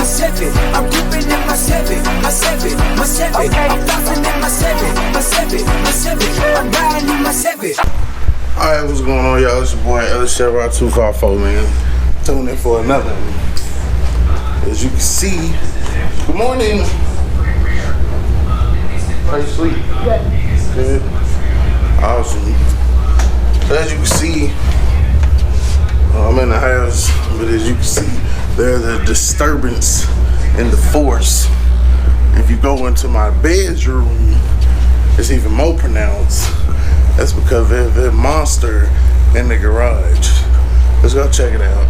my 7. I'm ripping in my 7. My 7. My 7. Okay. I'm flossing in my 7. My 7. My 7. I'm riding in my 7. Alright, what's going on, y'all? It's your boy Ellis254, man. Tuning in for another one. As you can see, good morning. How you sleep? Good. Awesome. So as you can see, I'm in the house, but as you can see, there's a disturbance in the force. If you go into my bedroom, it's even more pronounced. That's because there's a monster in the garage. Let's go check it out.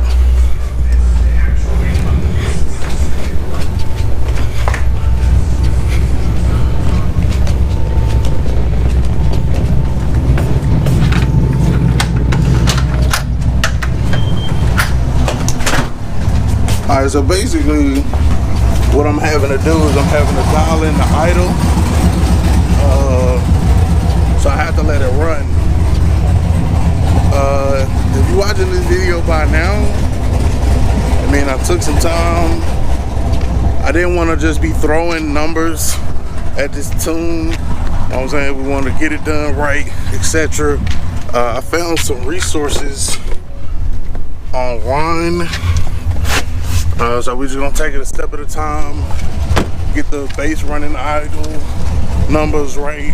Alright, so basically what I'm having to do is I'm having to dial in the idle. So I have to let it run. If you're watching this video by now, I mean, I took some time. I didn't want to just be throwing numbers at this tune. You know what I'm saying? We want to get it done right, etc. I found some resources online. So we're just gonna take it a step at a time, get the bass running idle, numbers right,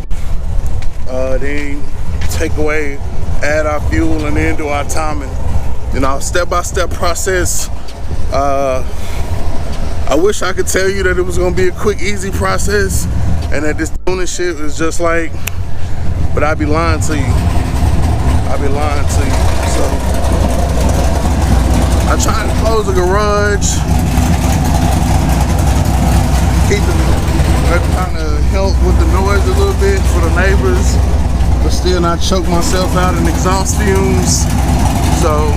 then take away, add our fuel, and then do our timing. You know, step-by-step process. I wish I could tell you that it was gonna be a quick, easy process, and that this tuning shit was just like, but I'd be lying to you. I'd be lying to you. So I tried to close the garage, trying to help with the noise a little bit for the neighbors, but still not choke myself out in exhaust fumes. So,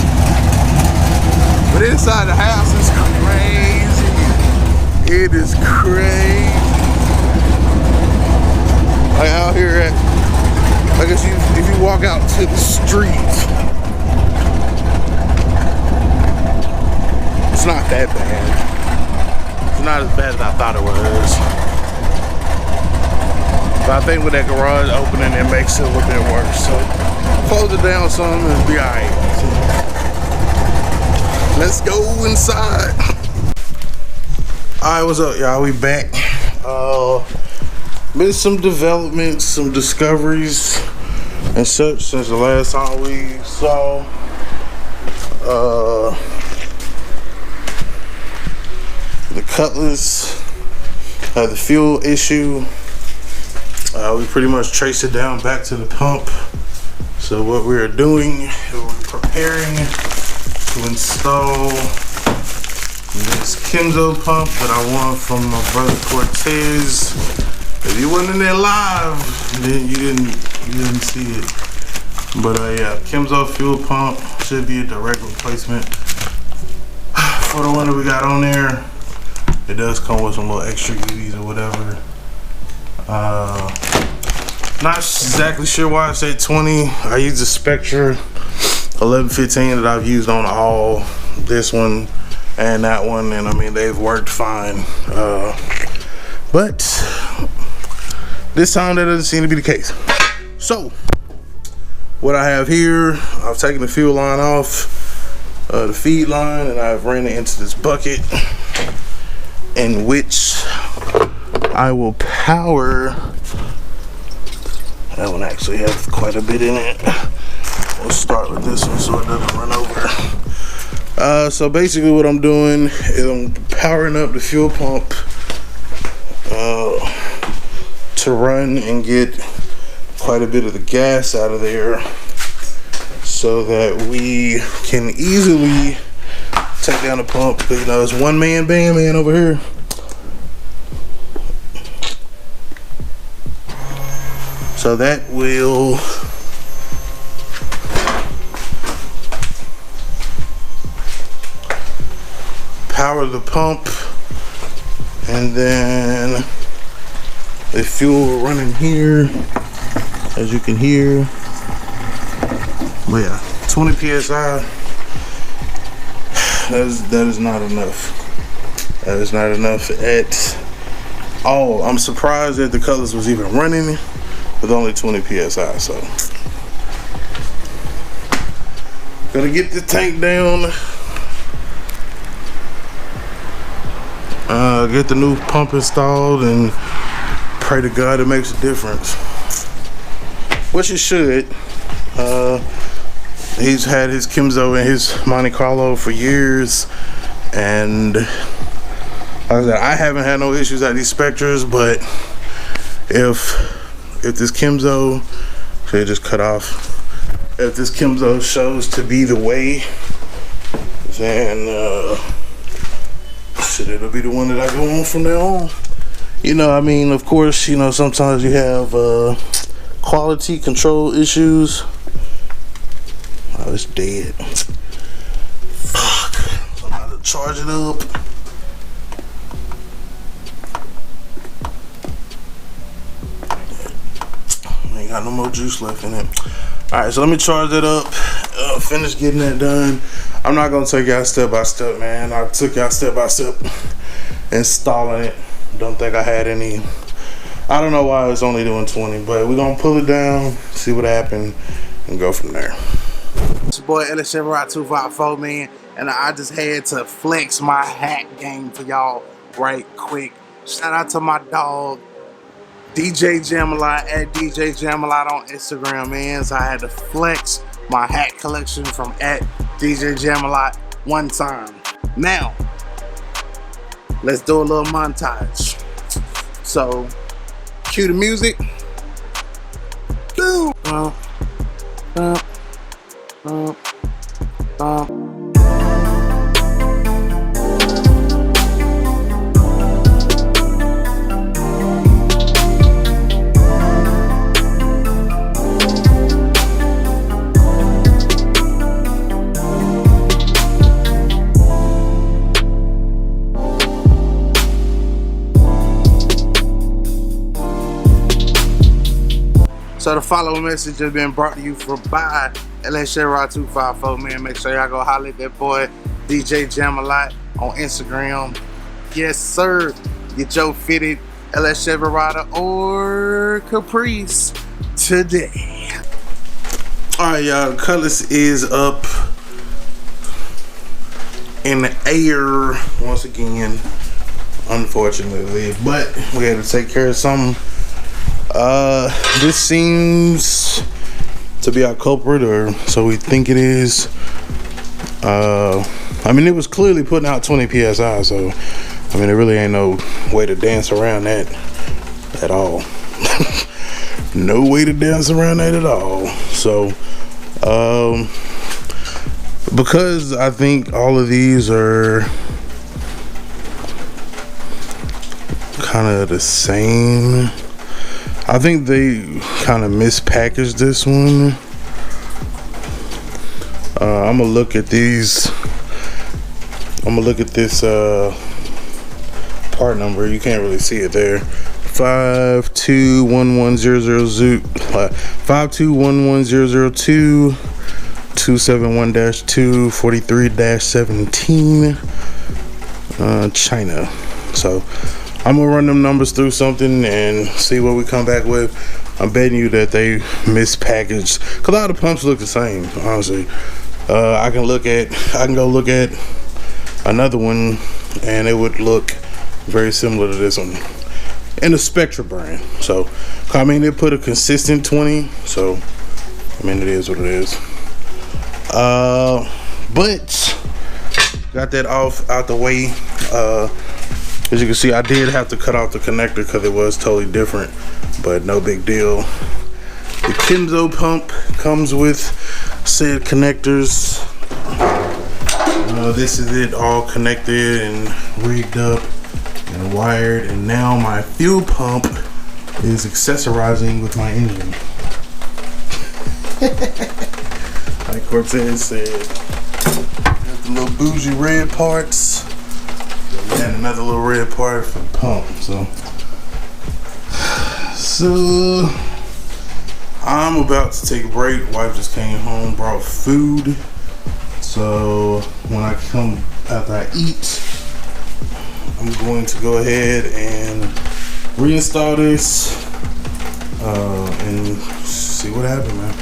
but inside the house is crazy. It is crazy. Like out here at, I guess if you walk out to the street, it's not that bad. It's not as bad as I thought it was. But I think with that garage opening, it makes it a little bit worse. So close it down some and be alright. Let's go inside. Alright, what's up, y'all? We back. Been some developments, some discoveries and such since the last time we saw. The Cutlass had the fuel issue. We pretty much traced it down back to the pump. So what we're doing is we're preparing to install this Kenzo pump that I won from my brother Cortez. If you wasn't in there live, then you didn't see it. But yeah, Kenzo fuel pump should be a direct replacement for the one that we got on there. It does come with some little extra goodies or whatever. Not exactly sure why I said 20. I used the Spectra 1115 that I've used on all this one and that one, and I mean they've worked fine. But this time that doesn't seem to be the case. So what I have here, I've taken the fuel line off, the feed line, and I've ran it into this bucket in which I will power. That one actually has quite a bit in it. We'll start with this one so it doesn't run over. So basically what I'm doing is I'm powering up the fuel pump to run and get quite a bit of the gas out of there so that we can easily take down the pump. Because you know it's one man band man over here. So that will power the pump, and then the fuel running here, as you can hear. But yeah, 20 psi. That is not enough. It's not enough at all. I'm surprised that the Cutlass was even running with only 20 psi. So gonna get the tank down, get the new pump installed, and pray to God it makes a difference, which it should. He's had his Kimzo and his Monte Carlo for years, and like I said, I haven't had no issues at these Spectres, but if this Kimzo, should just cut off, if this Kimzo shows to be the way, then shit, it'll be the one that I go on from there on. You know, I mean, of course, you know, sometimes you have quality control issues. Oh, it's dead. Fuck. So I'm about to charge it up. Ain't got no more juice left in it. Alright, so let me charge that up. Finish getting that done. I'm not gonna take y'all step by step, man. I took y'all step by step installing it. Don't think I had any. I don't know why it's only doing 20, but we're gonna pull it down, see what happened, and go from there. It's your boy Cutlass 254, man, and I just had to flex my hack game for y'all right quick. Shout out to my dog DJ Jamalot at DJ Jamalot on Instagram, man. So I had to flex my hat collection from at DJ Jamalot one time. Now, let's do a little montage. So, cue the music. Boom. So the following message has been brought to you by Cutlass 254, man. Make sure y'all go holler at that boy DJ Jamalot on Instagram. Yes, sir. Get your fitted Cutlass or Caprice today. Alright, y'all. Cutlass is up in the air once again, unfortunately. But we had to take care of something. This seems to be our culprit, or so we think it is. I mean, it was clearly putting out 20 psi, so I mean, there really ain't no way to dance around that at all. No way to dance around that at all. So, because I think all of these are kind of the same, I think they kind of mispackaged this one. I'm gonna look at these. I'm gonna look at this part number. You can't really see it there. 5211002 5211002 271-2 43-17 China. So I'm gonna run them numbers through something and see what we come back with. I'm betting you that they mispackaged, cause a lot of pumps look the same, honestly. I can go look at another one and it would look very similar to this one in the Spectra brand. So I mean, they put a consistent 20, so I mean, it is what it is. But got that out the way. As you can see, I did have to cut off the connector because it was totally different, but no big deal. The Kimzo pump comes with said connectors. This is it, all connected and rigged up and wired, and now my fuel pump is accessorizing with my engine. Like Cortez said, got the little bougie red parts. And another little red part for the pump. So I'm about to take a break. Wife just came home, brought food. So when I come after I eat, I'm going to go ahead and reinstall this and see what happened, man.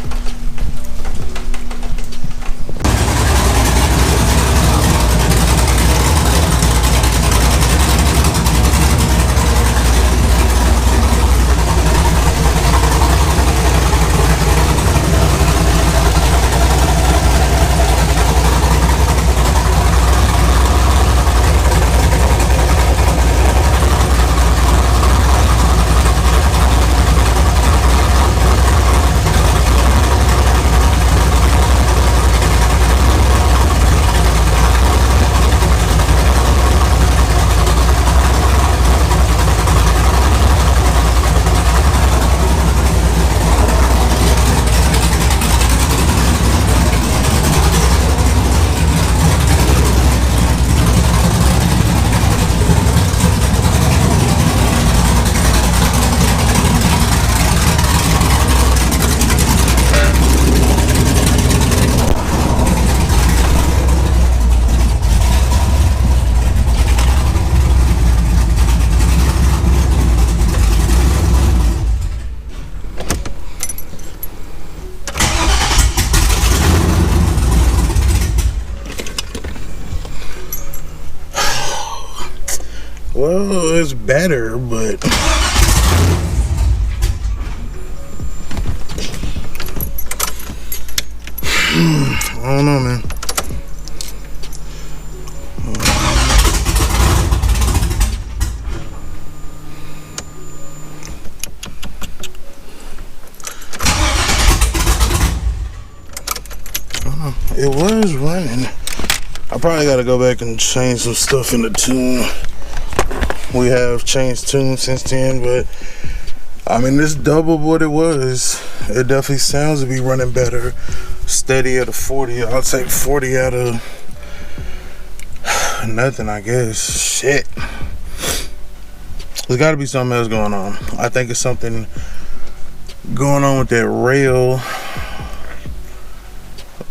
Well, it's better, but I don't know, man. It was running. I probably got to go back and change some stuff in the tune. We have changed tunes since then, but I mean, this doubled what it was. It definitely sounds to be running better. Steady at a 40. I'll take 40 out of nothing, I guess. Shit. There's got to be something else going on. I think it's something going on with that rail,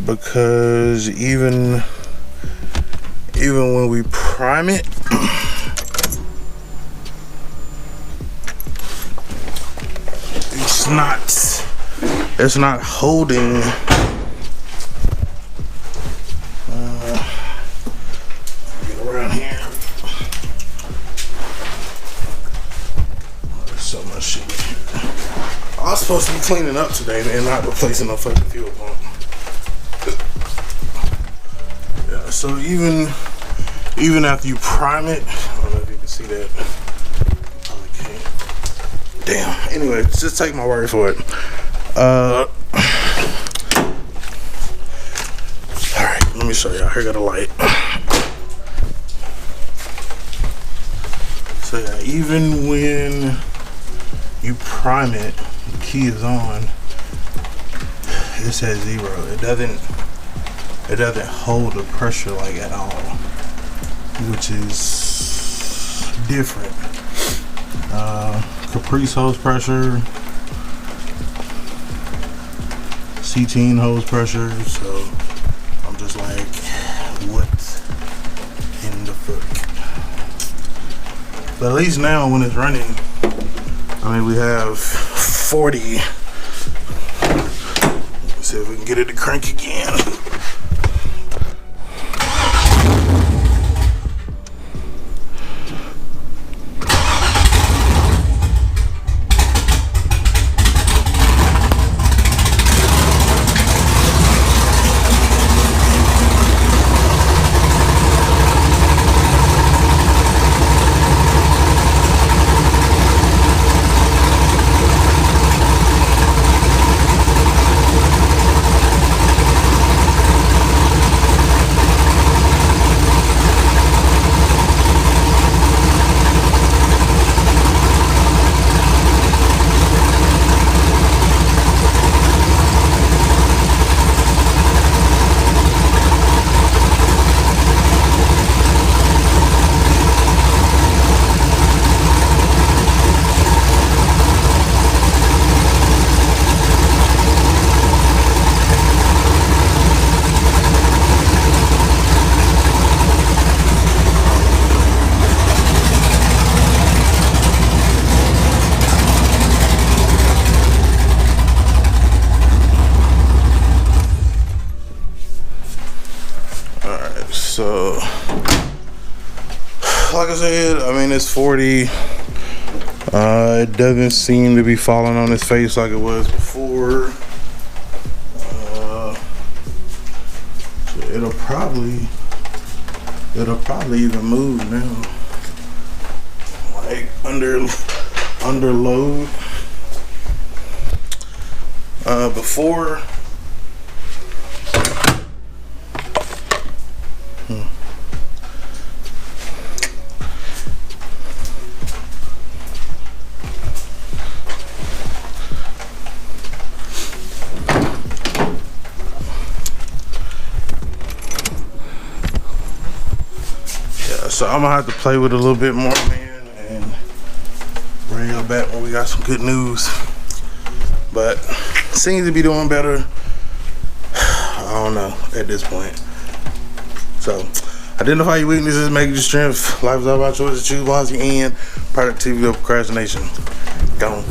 because even when we prime it, it's not holding. Get around here. Oh, there's so much shit. I was supposed to be cleaning up today, man, not replacing no fucking fuel pump. Yeah, so even after you prime it, I don't know if you can see that. Damn. Anyway, just take my word for it. Alright, let me show y'all. Here got a light. So yeah, even when you prime it, the key is on, it says 0. It doesn't hold the pressure like at all, which is different. Caprice hose pressure, C-Teen hose pressure, so I'm just like, what in the fuck? But at least now when it's running, I mean, we have 40. Let's see if we can get it to crank again. So, like I said, I mean, it's 40. It doesn't seem to be falling on his face like it was before. So it'll probably even move now. Like under load. Before. So I'm gonna have to play with it a little bit more, man, and bring y'all back when we got some good news. But seems to be doing better. I don't know at this point. So identify your weaknesses, make your strength. Life is all about choices. Choose wisely and productivity over procrastination. Gone.